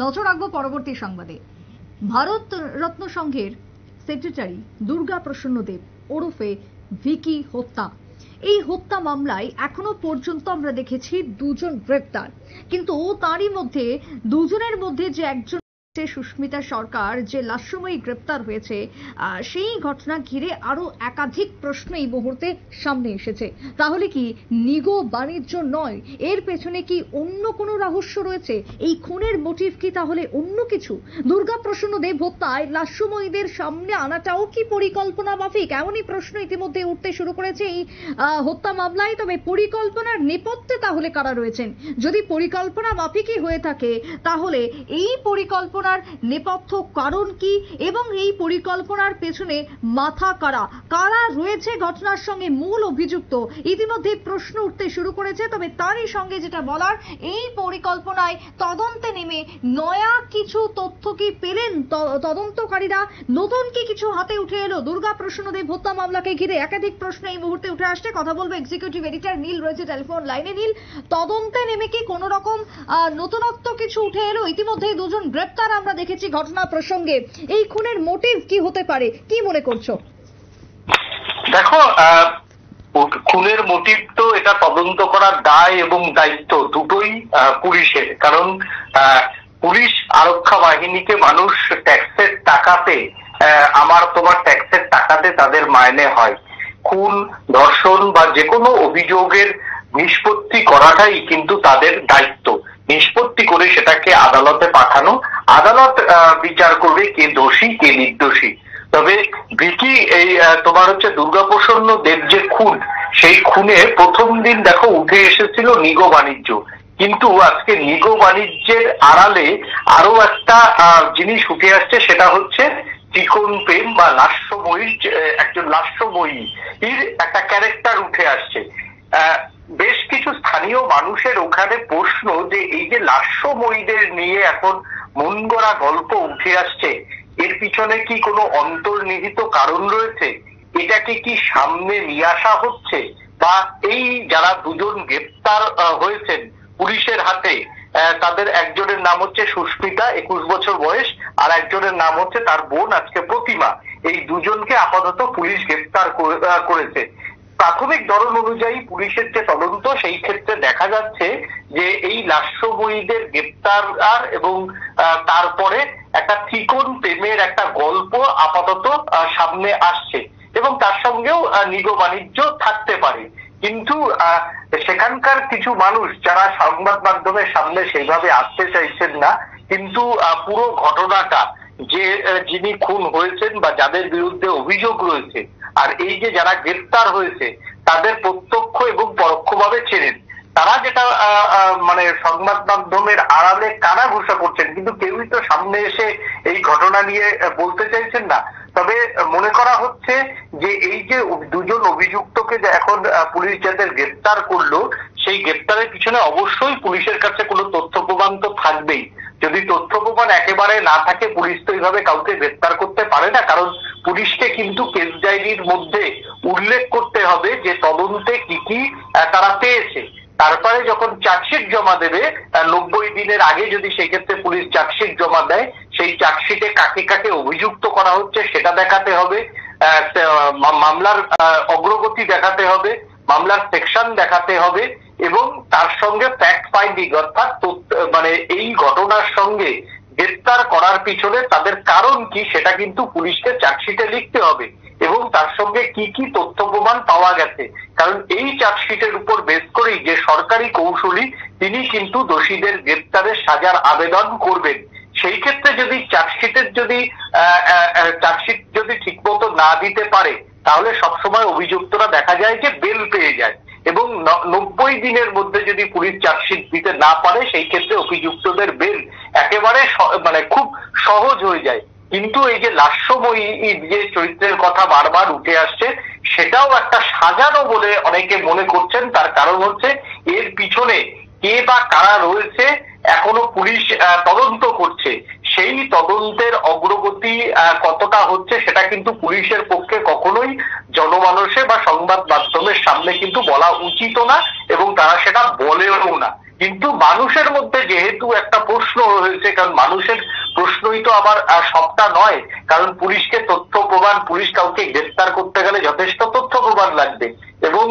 নজর রাখবো পরবর্তী সংবাদে। ভারত রত্ন সংঘের সেক্রেটারি দুর্গা প্রসন্ন দেব ওরফে ভিকি হত্যা, এই হত্যা মামলায় এখনো পর্যন্ত আমরা দেখেছি দুজন গ্রেপ্তার, কিন্তু তারই মধ্যে দুজনের মধ্যে যে একজন সুস্মিতা সরকার যে লাশময়ী গ্রেপ্তার হয়েছে, সেই ঘটনা ঘিরে আরো একাধিক প্রশ্ন এই মুহূর্তে সামনে এসেছে। তাহলে কি নিগো বাণিজ্য নয়, এর পেছনে কি অন্য কোনো রহস্য রয়েছে? এই খুনের মোটিভ কি তাহলে অন্য কিছু? দুর্গা প্রসন্ন দেব হত্যায় লাশময়ীদের সামনে আনাটাও কি পরিকল্পনা মাফিক? এমনই প্রশ্ন ইতিমধ্যে উঠতে শুরু করেছে এই হত্যা মামলায়। তবে পরিকল্পনার নেপথ্যে তাহলে কারা রয়েছেন? যদি পরিকল্পনা মাফিকই হয়ে থাকে, তাহলে এই পরিকল্পনার নেপথ্য কারণ কি এবং এই পরিকল্পনার পেছনে মাথা কারা কারা রয়েছে ঘটনার সঙ্গে মূল অভিযুক্ত, ইতিমধ্যে প্রশ্ন উঠতে শুরু করেছে। তবে তারই সঙ্গে যেটা বলার, এই পরিকল্পনায় তদন্তে নেমে নয়া কিছু তথ্য কি পেলেন তদন্তকারীরা? নতুন কি কিছু হাতে উঠে এলো দুর্গা প্রসন্ন দেব হত্যা মামলাকে ঘিরে? একাধিক প্রশ্ন এই মুহূর্তে উঠে আসছে। কথা বলবো এক্সিকিউটিভ এডিটর নীল রয়েছে টেলিফোন লাইনে। নীল, তদন্তে নেমে কি কোন রকম নতুনত্ব কিছু উঠে এলো? ইতিমধ্যে দুজন গ্রেপ্তার আমরা দেখেছি ঘটনা প্রসঙ্গে, এই খুনের মোটিভ কি হতে পারে, কি মনে করছো? দেখো, খুনের মোটিভ তো এটা তদন্ত করার দায় এবং দায়িত্ব দুটোই পুলিশের। কারণ পুলিশ আরক্ষা বাহিনীকে মানুষ ট্যাক্সের টাকাতে, আমার তোমার ট্যাক্সের টাকাতে তাদের মাইনে হয়। খুন, ধর্ষণ বা যে কোনো অভিযোগের নিষ্পত্তি করাটাই কিন্তু তাদের দায়িত্ব। নিষ্পত্তি করে সেটাকে আদালতে পাঠানো, আদালত বিচার করবে কে দোষী কে নির্দোষী। তবে ভিকি এই তোমার হচ্ছে দুর্গা প্রসন্ন দেব যে খুন, সেই খুনে প্রথম দিন দেখো উঠে এসেছিল নিগো বাণিজ্য, কিন্তু আজকে নিগো বাণিজ্যের আড়ালে আরো একটা জিনিস উঠে আসছে, সেটা হচ্ছে চিকন প্রেম বা লাস্যময়ীর একজন লাস্যময়ী এর একটা ক্যারেক্টার উঠে আসছে। বেশ কিছু স্থানীয় মানুষের ওখানে প্রশ্ন যে এই যে লাস্যময়ীদের নিয়ে এখন মন গড়া গল্প উঠে আসছে, এর পিছনে কি কোনো অন্তর্নিহিত কারণ রয়েছে? এটাকে কি সামনে নিয়ে আসা হচ্ছে? বা এই যারা দুজন গ্রেপ্তার হয়েছেন পুলিশের হাতে, তাদের একজনের নাম হচ্ছে সুস্মিতা, 21 বছর বয়স, আর একজনের নাম হচ্ছে তার বোন আজকে প্রতিমা। এই দুজনকে আপাতত পুলিশ গ্রেপ্তার করেছে। প্রাথমিক ধরন অনুযায়ী পুলিশের যে তদন্ত, সেই ক্ষেত্রে দেখা যাচ্ছে যে এই লাস্যময়ীদের গ্রেপ্তার এবং তারপরে একটা চিকন প্রেমের একটা গল্প আপাতত সামনে আসছে, এবং তার সঙ্গেও নিগো বাণিজ্য থাকতে পারে। কিন্তু সেখানকার কিছু মানুষ যারা সংবাদ মাধ্যমের সামনে সেইভাবে আসতে চাইছেন না, কিন্তু পুরো ঘটনাটা যে যিনি খুন হয়েছেন বা যাদের বিরুদ্ধে অভিযোগ রয়েছে, আর এই যে যারা গ্রেপ্তার হয়েছে, তাদের প্রত্যক্ষ এবং পরোক্ষভাবে চেনেন। তারা যেটা মানে সংবাদ মাধ্যমের আড়ালে কানাঘুষা করছেন, কিন্তু কেউই তো সামনে এসে এই ঘটনা নিয়ে বলতে চাইছেন না। তবে মনে করা হচ্ছে যে এই যে দুজন অভিযুক্তকে এখন পুলিশ যাদের গ্রেপ্তার করলো, সেই গ্রেপ্তারের পিছনে অবশ্যই পুলিশের কাছে কোনো তথ্য প্রমাণ তো থাকবেই। যদি তথ্য প্রমাণ একেবারে না থাকে, পুলিশ তো এইভাবে কাউকে গ্রেপ্তার করতে পারে না। কারণ পুলিশকে কিন্তু কেস ডায়েরির মধ্যে উল্লেখ করতে হবে যে তদন্তে কি কি তারা পেয়েছে। তারপরে যখন চার্জশিট জমা দেবে, 90 দিনের আগে যদি সেই ক্ষেত্রে পুলিশ চার্জশিট জমা দেয়, সেই চার্জশিটে কাকে কাকে অভিযুক্ত করা হচ্ছে সেটা দেখাতে হবে, মামলার অগ্রগতি দেখাতে হবে, মামলার সেকশন দেখাতে হবে, এবং তার সঙ্গে ফ্যাক্ট ফাইন্ডিং, অর্থাৎ মানে এই ঘটনার সঙ্গে গ্রেপ্তার করার পিছনে তাদের কারণ কি সেটা কিন্তু পুলিশকে চার্জশিটে লিখতে হবে, এবং তার সঙ্গে কি কি তথ্য প্রমাণ পাওয়া গেছে। কারণ এই চার্জশিটের উপর বেস করেই যে সরকারি কৌঁসুলি, তিনি কিন্তু দোষীদের গ্রেপ্তারের সাজার আবেদন করবেন। সেই ক্ষেত্রে যদি চার্জশিট যদি ঠিকমতো না দিতে পারে, তাহলে সবসময় অভিযুক্তরা দেখা যায় যে বেল পেয়ে যায়, এবং 90 দিনের মধ্যে যদি পুলিশ চার্জশিট দিতে না পারে, সেই ক্ষেত্রে অভিযুক্তদের বেল একেবারে মানে খুব সহজ হয়ে যায়। কিন্তু এই যে লাস্যময়ী যে চরিত্রের কথা বারবার উঠে আসছে, সেটাও একটা সাজানো বলে অনেকে মনে করছেন। তার কারণ হচ্ছে এর পিছনে কে বা কারা রয়েছে এখনো পুলিশ তদন্ত করছে। সেই তদন্তের অগ্রগতি কতটা হচ্ছে সেটা কিন্তু পুলিশের পক্ষে কখনোই জনমানসে বা সংবাদ মাধ্যমের সামনে কিন্তু বলা উচিত না, এবং তারা সেটা বলেও না। কিন্তু মানুষের মধ্যে যেহেতু একটা প্রশ্ন হয়েছে, কারণ মানুষের প্রশ্নই তো আবার সবটা নয়, কারণ পুলিশকে তথ্য প্রমাণ, পুলিশ কাউকে গ্রেফতার করতে গেলে যথেষ্ট তথ্য প্রমাণ লাগবে, এবং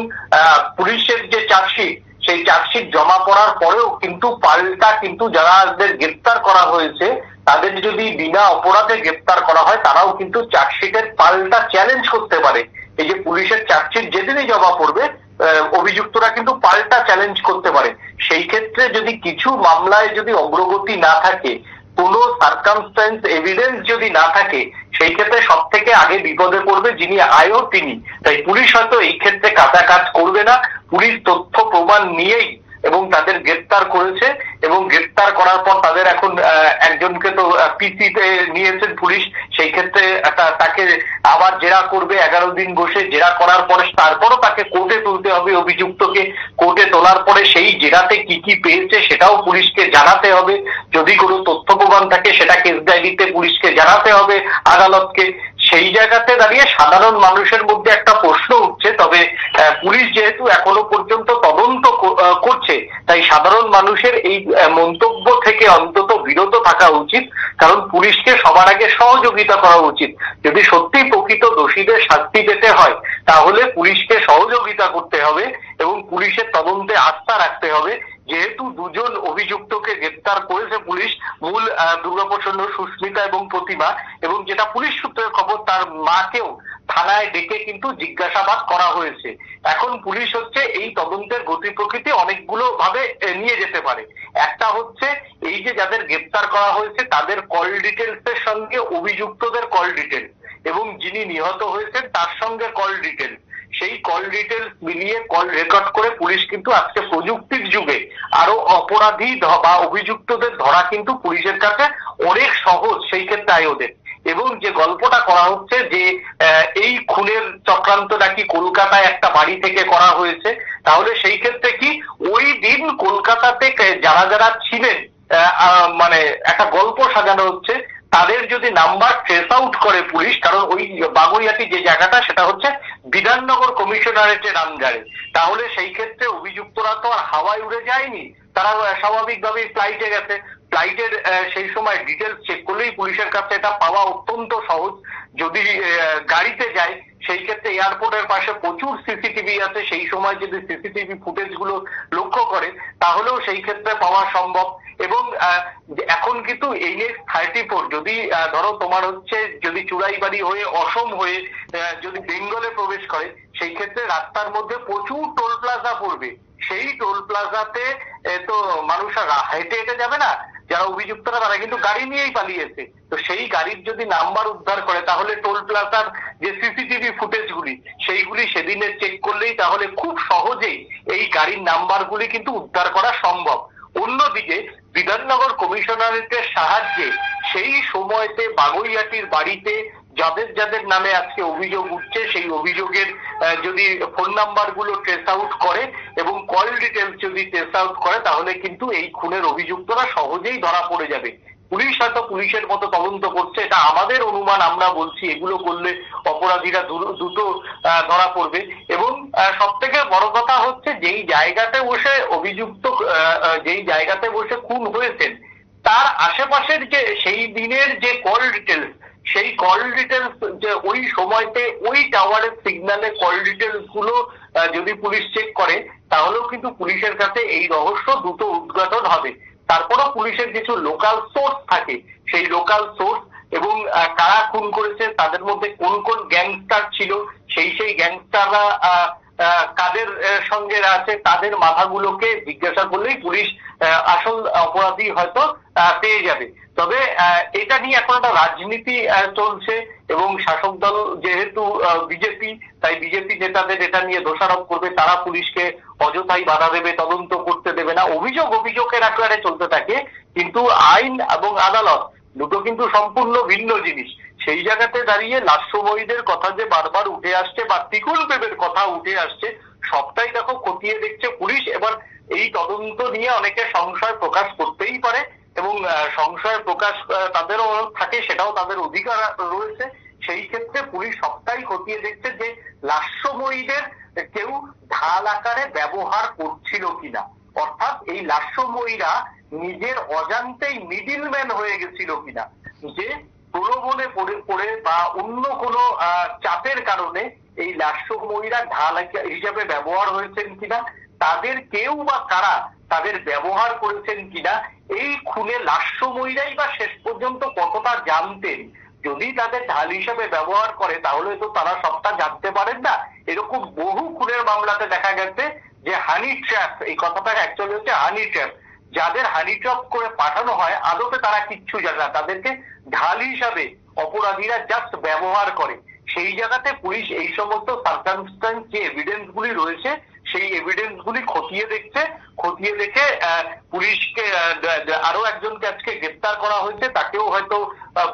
পুলিশের যে চার্জশিট, সেই চার্জশিট জমা পড়ার পরেও কিন্তু পাল্টা কিন্তু যাদের গ্রেফতার করা হয়েছে তাদের যদি বিনা অপরাধে গ্রেফতার করা হয়, তারাও কিন্তু চার্জশিটের পাল্টা চ্যালেঞ্জ করতে পারে। এই যে পুলিশের চার্জশিট যেদিনই জমা পড়বে, অভিযুক্তরা কিন্তু পাল্টা চ্যালেঞ্জ করতে পারে। সেই ক্ষেত্রে যদি কিছু মামলায় যদি অগ্রগতি না থাকে, কোনো সার্কামস্ট্যান্স এভিডেন্স যদি না থাকে, সেই ক্ষেত্রে সব থেকে আগে বিপদে পড়বে যিনি আয়ও তিনি। তাই পুলিশ হয়তো এই ক্ষেত্রে কাঁচা কাজ করবে না, পুলিশ তথ্য প্রমাণ নিয়েই এবং তাদের গ্রেফতার করেছে, এবং গ্রেফতার করার পর তাদের এখন একজনকে তো পিসিতে নিয়েছেন পুলিশ। সেই ক্ষেত্রে তাকে আবার জেরা করবে 11 দিন বসে, জেরা করার পরে তারপরও তাকে কোর্টে তুলতে হবে। অভিযুক্তকে কোর্টে তোলার পরে সেই জেরাতে কি কি পেয়েছে সেটাও পুলিশকে জানাতে হবে। যদি কোনো তথ্য প্রমাণ থাকে সেটা কেস ডায়েরিতে পুলিশকে জানাতে হবে, আদালতকে। সেই জায়গাতে দাঁড়িয়ে সাধারণ মানুষের মধ্যে একটা প্রশ্ন উঠছে, তবে পুলিশ যেহেতু এখনো পর্যন্ত তদন্ত করছে, তাই সাধারণ মানুষের এই মন্তব্য থেকে অন্তত বিরত থাকা উচিত, কারণ পুলিশকে সবার আগে সহযোগিতা করা উচিত। যদি সত্যি প্রকৃত দোষীদের শাস্তি পেতে হয়, তাহলে পুলিশকে সহযোগিতা করতে হবে এবং পুলিশের তদন্তে আস্থা রাখতে হবে। যেহেতু দুজন অভিযুক্তকে গ্রেফতার করেছে পুলিশ, মূল দুর্গাপ্রসন্ন, সুস্মিতা এবং প্রতিমা, এবং যেটা পুলিশ সূত্রের খবর, তার মাকেও থানায় ডেকে কিন্তু জিজ্ঞাসাবাদ করা হয়েছে। এখন পুলিশ হচ্ছে এই তদন্তের গতি প্রকৃতি অনেকগুলো ভাবে নিয়ে যেতে পারে। একটা হচ্ছে এই যে যাদের গ্রেফতার করা হয়েছে তাদের কল ডিটেলস এর সঙ্গে অভিযুক্তদের কল ডিটেলস, এবং যিনি নিহত হয়েছেন তার সঙ্গে কল ডিটেলস, সেই কল ডিটেলস মিলিয়ে কল রেকর্ড করে পুলিশ কিন্তু আজকে প্রযুক্তির যুগে আরো অপরাধী বা অভিযুক্তদের ধরা কিন্তু পুলিশের কাছে অনেক সহজ। সেই ক্ষেত্রে আয়োদের এবং যে গল্পটা করা হচ্ছে যে এই খুনের চক্রান্ত নাকি কলকাতায় একটা বাড়ি থেকে করা হয়েছে, তাহলে সেই ক্ষেত্রে কি ওই দিন কলকাতাতে যারা যারা ছিলেন, মানে একটা গল্প সাজানো হচ্ছে, তাদের যদি নাম্বার ট্রেস আউট করে পুলিশ, কারণ ওই বাগুইয়াটি যে জায়গাটা সেটা হচ্ছে বিধাননগর কমিশনারেটের আন্ডারে, তাহলে সেই ক্ষেত্রে অভিযুক্তরা তো আর হাওয়ায় উড়ে যায়নি, তারা স্বাভাবিকভাবেই ফ্লাইটে গেছে। ফ্লাইটের সেই সময় ডিটেলস চেক করলেই পুলিশের কাছে এটা পাওয়া অত্যন্ত সহজ। যদি গাড়িতে যায়, সেই ক্ষেত্রে এয়ারপোর্টের পাশে প্রচুর সিসিটিভি আছে, সেই সময় যদি সিসিটিভি ফুটেজ গুলো লক্ষ্য করে তাহলেও সেই ক্ষেত্রে পাওয়া সম্ভব। এবং এখন কিন্তু NH-34 যদি ধরো তোমার হচ্ছে যদি চুড়াইবাড়ি হয়ে অসম হয়ে যদি বেঙ্গলে প্রবেশ করে, সেই ক্ষেত্রে রাস্তার মধ্যে প্রচুর টোল প্লাজা পড়বে। সেই টোল প্লাজাতে তো মানুষ আর হেঁটে হেঁটে যাবে না, যারা অভিযুক্তরা তারা কিন্তু গাড়ি নিয়েই পালিয়েছে। তো সেই গাড়ির যদি নাম্বার উদ্ধার করে, তাহলে টোল প্লাজার যে সিসিটিভি ফুটেজ গুলি সেইগুলি সেদিনে চেক করলেই তাহলে খুব সহজেই এই গাড়ির নাম্বার গুলি কিন্তু উদ্ধার করা সম্ভব। অন্যদিকে বিধাননগর কমিশনারেটের সাহায্যে সেই সময়তে বাগুইয়াটির বাড়িতে যাদের যাদের নামে আজকে অভিযোগ উঠছে, সেই অভিযোগের যদি ফোন নাম্বার গুলো ট্রেস আউট করে এবং কল ডিটেলস যদি ট্রেস আউট করে, তাহলে কিন্তু এই খুনের অভিযুক্তরা সহজেই ধরা পড়ে যাবে। পুলিশ হয়তো পুলিশের মতো তদন্ত করছে, এটা আমাদের অনুমান, আমরা বলছি এগুলো করলে অপরাধীরা দ্রুত ধরা পড়বে। এবং সব থেকে বড় কথা হচ্ছে যেই জায়গাতে বসে অভিযুক্ত, যেই জায়গাতে বসে খুন হয়েছেন, তার আশেপাশের যে সেই দিনের যে কল ডিটেলস, সেই কল ডিটেলস যে ওই সময়তে ওই টাওয়ারের সিগন্যালে কল ডিটেলস গুলো যদি পুলিশ চেক করে, তাহলেও কিন্তু পুলিশের কাছে এই রহস্য দ্রুত উদ্ঘাটন হবে। তারপরও পুলিশের কিছু লোকাল সোর্স থাকে, সেই লোকাল সোর্স এবং কারা খুন করেছে, তাদের মধ্যে কোন কোন গ্যাংস্টার ছিল, সেই গ্যাংস্টাররা কাদের সঙ্গে আছে, তাদের মাথাগুলোকে জিজ্ঞাসা করলেই পুলিশ আসল অপরাধী হয়তো পেয়ে যাবে। তবে এটা নিয়ে এখন একটা রাজনীতি চলছে এবং শাসক দল যেহেতু বিজেপি, তাই বিজেপি নেতাদের এটা নিয়ে দোষারোপ করবে, তারা পুলিশকে অযথাই বাধা দেবে, তদন্ত করতে দেবে না। অভিযোগের আকারে চলতে থাকে, কিন্তু আইন এবং আদালত দুটো কিন্তু সম্পূর্ণ ভিন্ন জিনিস। সেই জায়গাতে দাঁড়িয়ে লাস্যময়ীদের কথা যে বারবার উঠে আসছে বা ত্রিকুল প্রেমের কথা উঠে আসছে, সবটাই দেখো খতিয়ে দেখছে পুলিশ। এবার এই তদন্ত নিয়ে অনেকে সংশয় প্রকাশ করতেই পারে এবং সংশয় প্রকাশ তাদেরও থাকে, সেটাও তাদের অধিকার রয়েছে। সেই ক্ষেত্রে পুলিশ সবটাই খতিয়ে দেখছে যে লাস্যময়ীদের কেউ ঢাল আকারে ব্যবহার করছিল কিনা। অর্থাৎ এই লাস্যময়ীরা নিজের অজান্তেই মিডিলম্যান হয়ে গেছিল কিনা, যে প্রলোভনে পড়ে বা অন্য কোনো চাপের কারণে এই লাস্যময়ীরা ঢাল হিসাবে ব্যবহার হয়েছেন কিনা, তাদের কেউ বা কারা তাদের ব্যবহার করেছেন কিনা, এই খুনে লাস্যময়ীরাই বা শেষ পর্যন্ত কতটা জানতেন। যদি তাদের ঢাল হিসাবে ব্যবহার করে তাহলে তো তারা সবটা জানতে পারেন না। এরকম বহু খুনের মামলাতে দেখা গেছে যে হানি ট্র্যাপ, এই কথাটা অ্যাকচুয়ালি হচ্ছে হানি ট্র্যাপ, যাদের হানি ট্র্যাপ করে পাঠানো হয় আদতে তারা কিচ্ছু জানে না, তাদেরকে ঢাল হিসাবে অপরাধীরা জাস্ট ব্যবহার করে। সেই জায়গাতে পুলিশ এই সমস্ত সার্কামস্ট্যান্স যে এভিডেন্স গুলি রয়েছে সেই এভিডেন্স গুলি খতিয়ে দেখে পুলিশকে আরো একজনকে আজকে গ্রেপ্তার করা হয়েছে, তাকেও হয়তো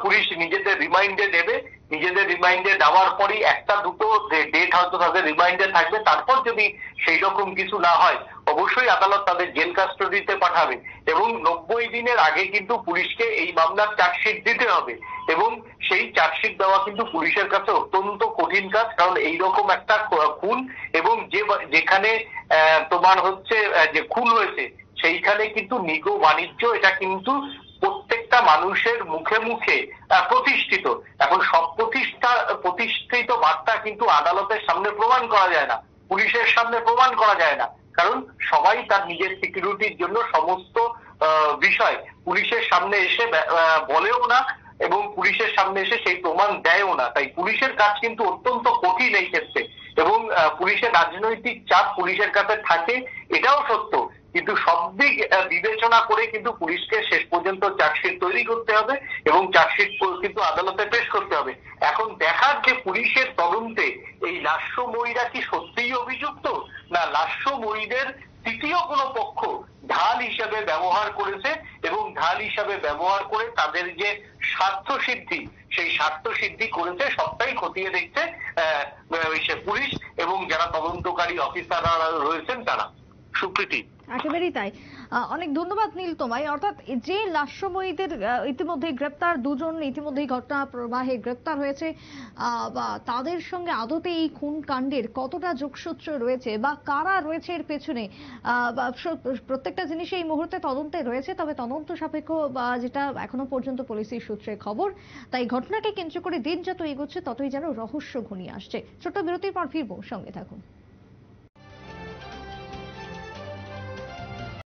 পুলিশ নিজেদের রিমাইন্ডে নেবে। নিজেদের রিমাইন্ডে নেওয়ার পরই একটা দুটো ডেট হয়তো তাদের রিমাইন্ডে থাকবে, তারপর যদি সেই রকম কিছু না হয় অবশ্যই আদালত তাদের জেল কাস্টডিতে পাঠাবে। এবং 90 দিনের আগে কিন্তু পুলিশকে এই মামলার চার্জশিট দিতে হবে, এবং সেই চার্জশিট দেওয়া কিন্তু পুলিশের কাছে অত্যন্ত কঠিন কাজ। কারণ এইরকম একটা খুন, এবং যেখানে তোমার হচ্ছে যে খুন হয়েছে সেইখানে কিন্তু নিগো বাণিজ্য, এটা কিন্তু প্রত্যেকটা মানুষের মুখে মুখে প্রতিষ্ঠিত। এখন সব প্রতিষ্ঠিত বার্তা কিন্তু আদালতের সামনে প্রমাণ করা যায় না, পুলিশের সামনে প্রমাণ করা যায় না, কারণ সবাই তার নিজের সিকিউরিটির জন্য সমস্ত বিষয় পুলিশের সামনে এসে বলেও না, এবং পুলিশের সামনে এসে সেই প্রমাণ দেয়ও না। তাই পুলিশের কাজ কিন্তু অত্যন্ত কঠিন এই ক্ষেত্রে, এবং পুলিশের রাজনৈতিক চাপ পুলিশের কাছে থাকে, এটাও সত্য। কিন্তু সব দিক বিবেচনা করে কিন্তু পুলিশকে শেষ পর্যন্ত চার্জশিট তৈরি করতে হবে, এবং চার্জশিট কিন্তু আদালতে পেশ করতে হবে। এখন দেখার যে পুলিশের তদন্তে এই লাস্যময়ীরা কি সত্যিই অভিযুক্ত, না লাস্যময়ীদের তৃতীয় কোনো পক্ষ ঢাল হিসেবে ব্যবহার করেছে, এবং ঢাল হিসাবে ব্যবহার করে তাদের যে স্বার্থ সিদ্ধি সেই স্বার্থ সিদ্ধি করেছে, সবটাই খতিয়ে দেখছে পুলিশ এবং যারা তদন্তকারী অফিসাররা রয়েছেন তারা। সুপ্রীতি, একেবারেই তাই। অনেক ধন্যবাদ নীল তোমায়। অর্থাৎ যে লাস্যময়ীদের ইতিমধ্যে গ্রেপ্তার, দুজন ইতিমধ্যেই ঘটনা প্রবাহে গ্রেপ্তার হয়েছে, বা তাদের সঙ্গে আদতে এই খুন কাণ্ডের কতটা যোগসূত্র রয়েছে বা কারা রয়েছে এর পেছনে, প্রত্যেকটা জিনিস এই মুহূর্তে তদন্তে রয়েছে। তবে তদন্ত সাপেক্ষ বা যেটা এখনো পর্যন্ত পুলিশের সূত্রে খবর, তাই ঘটনাকে কেন্দ্র করে দিন যত এগোচ্ছে ততই যেন রহস্য ঘনিয়ে আসছে। ছোট্ট বিরতির পর ফিরবো, সঙ্গে থাকুন।